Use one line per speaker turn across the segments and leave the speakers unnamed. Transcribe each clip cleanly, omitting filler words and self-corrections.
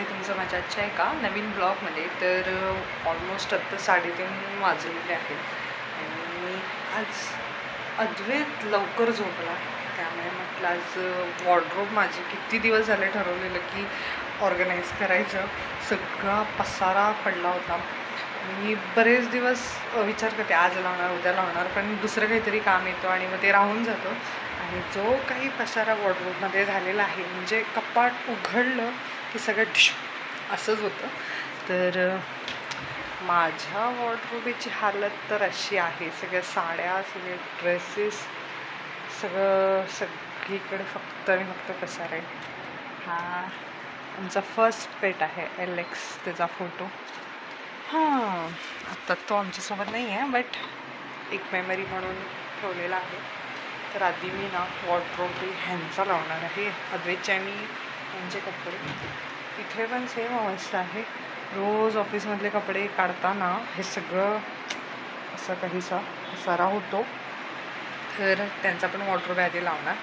तुमचं माझ्या आजच्या एका नवीन ब्लॉगमध्ये. तर ऑलमोस्ट आत्ता 3:30 वाजलेले आहेत आणि आज अद्वैत लवकर झोपला. त्यामुळे म्हटलं आज वॉर्डरोब माझे किती दिवस झाले ठरवलेलं की ऑर्गनाईज करायचं. सगळा पसारा पडला होता. मी बरेच दिवस विचार करते आज लावणार उद्या लावणार, पण दुसरं काहीतरी काम येतं आणि मग ते राहून जातं. आणि जो काही पसारा वॉर्डरोबमध्ये झालेला आहे, म्हणजे कपाट उघडलं की सगळं डिश असंच होतं. तर माझ्या वॉर्डरोबची हालत तर अशी आहे, सगळ्या साड्या, सगळे ड्रेसेस, सगळीकडे फक्त आणि फक्त पसारा आहे. हा आमचा फर्स्ट पेट आहे एलेक्स, त्याचा फोटो. हां, आत्ता तो आमच्यासोबत नाही आहे, बट एक मेमरी म्हणून ठेवलेला आहे. तर आधी मी ना वॉर्डरोब ह्यांचा लावणार आहे, अद्वैतचे आणि यांचे कपडे. इथे पण सेम अवस्था आहे. रोज ऑफिसमधले कपडे काढताना हे सगळं असं काहीसा पसारा होतो. तर त्यांचा पण वॉर्डरोब आधी लावणार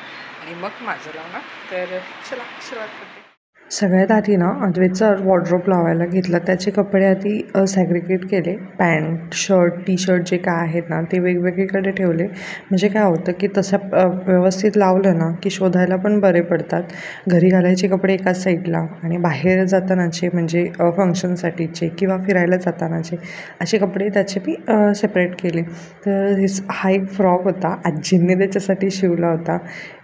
आणि मग माझं लावणार. तर चला सुरुवात करते. सगळ्यात आधी ना अद्वैतचा वॉर्डरोब लावायला घेतला. त्याचे कपडे आधी सॅग्रिगेट केले. पॅन्ट, शर्ट, टी शर्ट जे काय आहेत ना ते वेगवेगळीकडे ठेवले. म्हणजे काय होतं की तसं व्यवस्थित लावलं ना की शोधायला पण बरे पडतात. घरी घालायचे कपडे एकाच साईडला आणि बाहेर जातानाचे म्हणजे फंक्शनसाठीचे किंवा फिरायला जातानाचे असे कपडे त्याचे मी सेपरेट केले. तर हा एक फ्रॉक होता, आजींनी त्याच्यासाठी शिवला होता.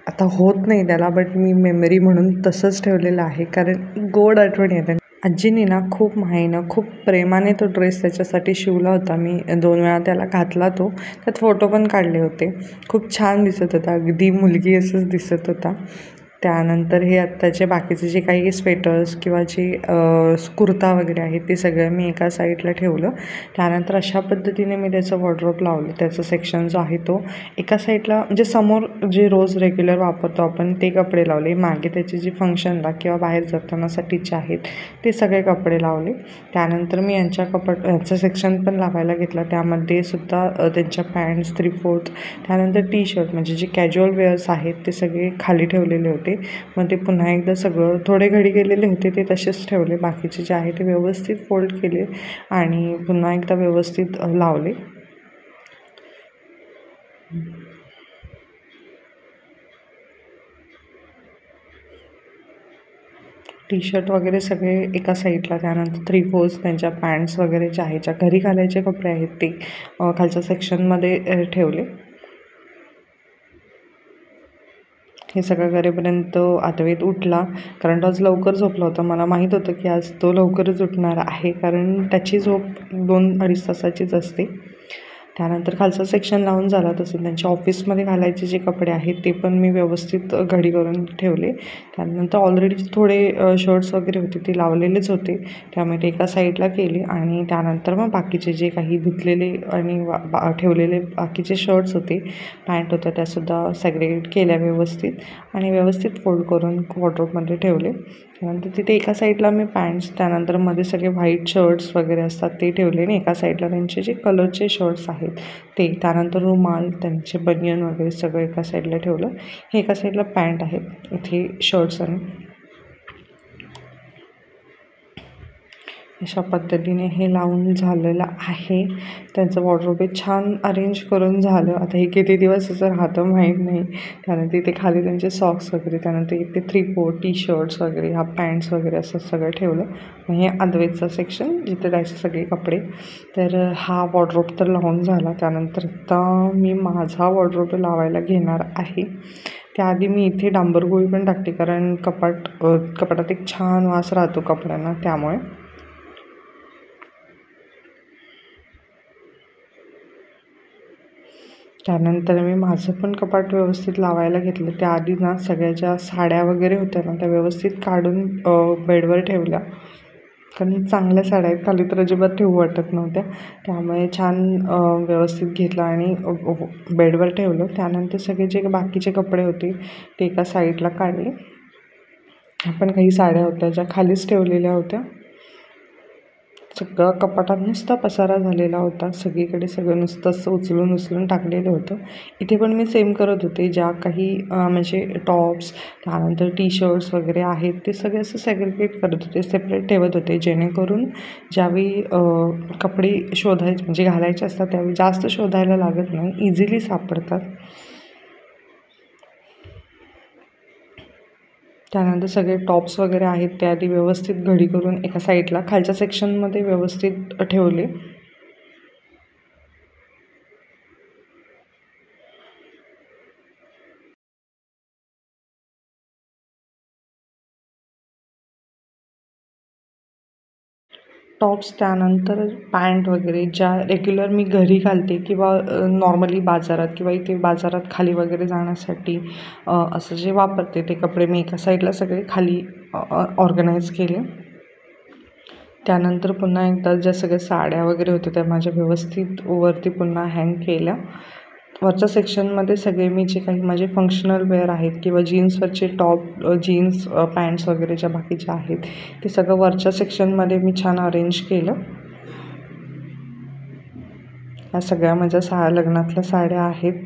आता होत नाही त्याला, बट मी मेमरी म्हणून तसंच ठेवलेलं आहे, कारण गोड आठवण येते. आजींनी ना खूप मायेनं खूप प्रेमाने तो ड्रेस त्याच्यासाठी शिवला होता. मी 2 वेळा त्याला घातला. तो त्यात फोटो पण काढले होते. खूप छान दिसत होता, अगदी मुलगी असंच दिसत होता. त्यानंतर हे आत्ताचे बाकीचे जे काही स्वेटर्स किंवा जे कुर्ता वगैरे आहेत ते सगळं मी एका साईडला ठेवलं. त्यानंतर अशा पद्धतीने मी त्याचं वॉर्डरोब लावलं. त्याचा सेक्शन जो आहे तो एका साईडला, म्हणजे समोर जे रोज रेग्युलर वापरतो आपण ते कपडे लावले. मागे त्याचे जे फंक्शनला किंवा बाहेर जातानासाठीचे आहेत ते सगळे कपडे लावले. त्यानंतर मी यांचं सेक्शन पण लावायला घेतलं. त्यामध्ये सुद्धा त्यांच्या पॅन्ट्स 3/4, त्यानंतर टी शर्ट म्हणजे जे कॅज्युअल वेअर्स आहेत ते सगळे खाली ठेवलेले होते. मग ते पुन्हा एकदा सगळं थोडे घडी गेलेले होते ते तसेच ठेवले. बाकीचे जे आहे ते व्यवस्थित फोल्ड केले आणि पुन्हा एकदा व्यवस्थित लावले. टी शर्ट वगैरे सगळे एका साईडला. त्यानंतर 3/4 त्यांच्या पॅन्ट्स वगैरे ज्या आहेत, ज्या घरी घालायचे कपडे आहेत ते खालच्या सेक्शनमध्ये ठेवले. हे सगळं करेपर्यंत अद्वैत उठला, कारण तो आज लवकर झोपला होता. मला माहीत होतं की आज तो लवकरच उठणार आहे, कारण त्याची झोप 2-2.5 तासाचीच असते. त्यानंतर खालचं सेक्शन लावून झाला. तसं त्यांच्या ऑफिसमध्ये घालायचे जे कपडे आहेत ते पण मी व्यवस्थित घडी करून ठेवले. त्यानंतर ऑलरेडी थोडे शर्ट्स वगैरे होते ते लावलेलेच होते, त्यामुळे ते एका साईडला केले. आणि त्यानंतर मग बाकीचे जे काही धुतलेले आणि ठेवलेले बाकीचे शर्ट्स होते, पॅन्ट होत्या, त्यासुद्धा सॅग्रेगेट केल्या व्यवस्थित आणि व्यवस्थित फोल्ड करून वॉर्डरोबमध्ये ठेवले. त्यानंतर तिथे एका साईडला मी पॅन्ट्स, त्यानंतर मध्ये सगळे व्हाईट शर्ट्स वगैरे असतात ते ठेवले आणि एका साईडला त्यांचे जे कलरचे शर्ट्स आहेत ते, त्यानंतर रुमाल, त्यांचे बनियन वगैरे सगळं एका साईडला ठेवलं. हे एका साईडला पॅन्ट आहेत, इथे शर्ट्स आणि अशा पद्धतीने हे लावून झालेलं आहे. त्यांचं वॉर्डरोब छान अरेंज करून झालं. आता हे किती दिवस असं राहतं माहीत नाही. त्यानंतर इथे खाली त्यांचे सॉक्स वगैरे, त्यानंतर इथे 3/4 टी शर्ट्स वगैरे, हा पॅन्ट्स वगैरे असं सगळं ठेवलं. मग हे अद्वैतचं सेक्शन जिथे त्याचे सगळे कपडे. तर हा वॉर्डरोब तर लावून झाला. त्यानंतर आता मी माझा वॉर्डरोब लावायला घेणार आहे. त्याआधी मी इथे डांबरगोळी पण टाकते, कारण कपाटात एक छान वास राहतो कपड्यांना, त्यामुळे. त्यानंतर मी माझं पण कपाट व्यवस्थित लावायला घेतलं. त्याआधी ना सगळ्या ज्या साड्या वगैरे होत्या ना त्या व्यवस्थित काढून बेडवर ठेवल्या, कारण चांगल्या साड्या आहेत, खाली तर अजिबात ठेवू वाटत नव्हत्या. त्यामुळे छान व्यवस्थित घेतलं आणि बेडवर ठेवलं. त्यानंतर सगळे जे बाकीचे कपडे होते ते एका साईडला काढले. पण काही साड्या होत्या ज्या खालीच ठेवलेल्या होत्या. सगळं कपाटात नुसता पसारा झालेला होता, सगळीकडे सगळं नुसतं असं उचलून उचलून टाकलेलं होतं. इथे पण मी सेम करत होते, ज्या काही म्हणजे टॉप्स, त्यानंतर टी शर्ट्स वगैरे आहेत ते सगळे असं सेग्रिगेट करत होते, सेपरेट ठेवत होते, जेणेकरून ज्यावेळी कपडे शोधायचे म्हणजे घालायचे असतात त्यावेळी जास्त शोधायला लागत नाही, इझिली सापडतात. त्यानंतर सगळे टॉप्स वगैरे आहेत ते आधी व्यवस्थित घडी करून एका साईडला खालच्या सेक्शनमध्ये व्यवस्थित ठेवले. टॉप्स, त्यानंतर पॅन्ट वगैरे ज्या रेग्युलर मी घरी घालते किंवा नॉर्मली बाजारात किंवा इथे बाजारात खाली वगैरे जाण्यासाठी असं जे वापरते ते कपडे मी एका साईडला सगळे खाली ऑर्गनाईज केले. त्यानंतर पुन्हा एकदा ज्या सगळ्या साड्या वगैरे होत्या त्या माझ्या व्यवस्थित वरती पुन्हा हँग केल्या. वरच्या सेक्शनमध्ये सगळे मी जे काही माझे फंक्शनल वेअर आहेत किंवा जीन्सवरचे टॉप, जीन्स पॅन्ट्स वगैरे ज्या बाकीच्या आहेत ते सगळं वरच्या सेक्शनमध्ये मी छान अरेंज केलं. ह्या सगळ्या माझ्या लग्नातल्या साड्या आहेत,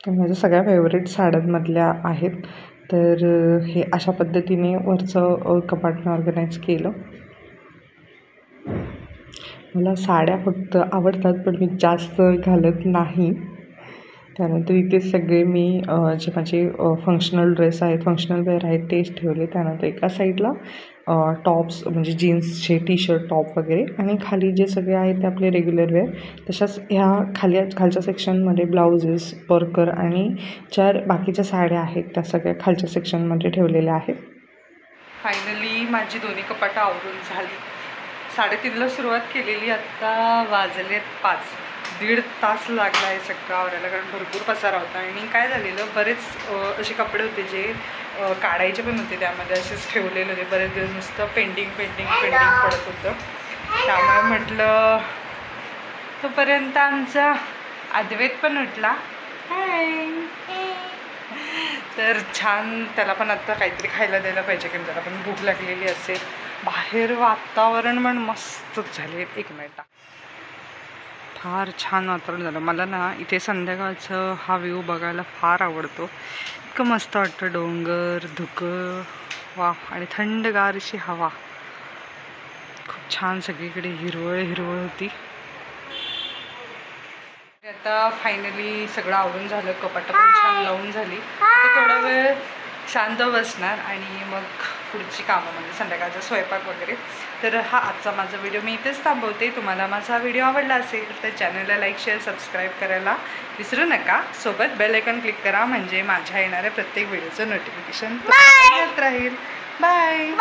त्या माझ्या सगळ्या फेवरेट साड्यांमधल्या आहेत. तर हे अशा पद्धतीने वरचं कपाट ऑर्गनाईज केलं. मला साड्या फक्त आवडतात पण मी जास्त घालत नाही. त्यानंतर इथे सगळे मी जे माझे फंक्शनल ड्रेस आहेत, फंक्शनल वेअर आहेत तेच ठेवले. त्यानंतर एका साईडला टॉप्स म्हणजे जीन्सचे टी शर्ट टॉप वगैरे, आणि खाली जे सगळे आहेत ते आपले रेग्युलर वेअर. तशाच ह्या खालच्या सेक्शनमध्ये ब्लाउजेस, परकर आणि ज्या बाकीच्या साड्या आहेत त्या सगळ्या खालच्या सेक्शनमध्ये ठेवलेल्या आहेत. फायनली माझी दोन्ही कपाटं आवरून झाली. 3:30ला सुरुवात केलेली, आत्ता वाजलेत 5. 1.5 तास लागला आहे सगळं आवरायला, कारण भरपूर पसारा होता. आणि काय झालेलं, बरेच असे कपडे होते जे काढायचे पण होते, त्यामध्ये असेच ठेवलेले होते. बरेच दिवस नुसतं पेंडिंग पडत होतं. त्यामुळे म्हटलं तोपर्यंत आमचा अद्वैत पण उठला. तर छान त्याला पण आत्ता काहीतरी खायला द्यायला पाहिजे, कारण त्याला पण भूक लागलेली असेल. बाहेर वातावरण पण मस्तच झाले. 1 मिनिट, फार छान वातावरण झालं. मला ना इथे संध्याकाळचं हा व्ह्यू बघायला फार आवडतो. इतकं मस्त वाटतं, डोंगर, धुकं, वा, आणि थंडगार अशी हवा. खूप छान, सगळीकडे हिरवळ होती. आता फायनली सगळं आवरून झालं, कपाटं पण छान लावून झाली. तर थोडा वेळ शांत बसणार आणि मग पुढची कामं म्हणजे संध्याकाळचा स्वयंपाक वगैरे. तर हा आजचा माझा व्हिडिओ मी इथेच थांबवते. तुम्हाला माझा व्हिडिओ आवडला असेल तर चॅनलला लाईक, शेअर, सबस्क्राईब करायला विसरू नका. सोबत बेल आयकॉन क्लिक करा, म्हणजे माझ्या येणाऱ्या प्रत्येक व्हिडिओचं नोटिफिकेशन येत राहील. बाय.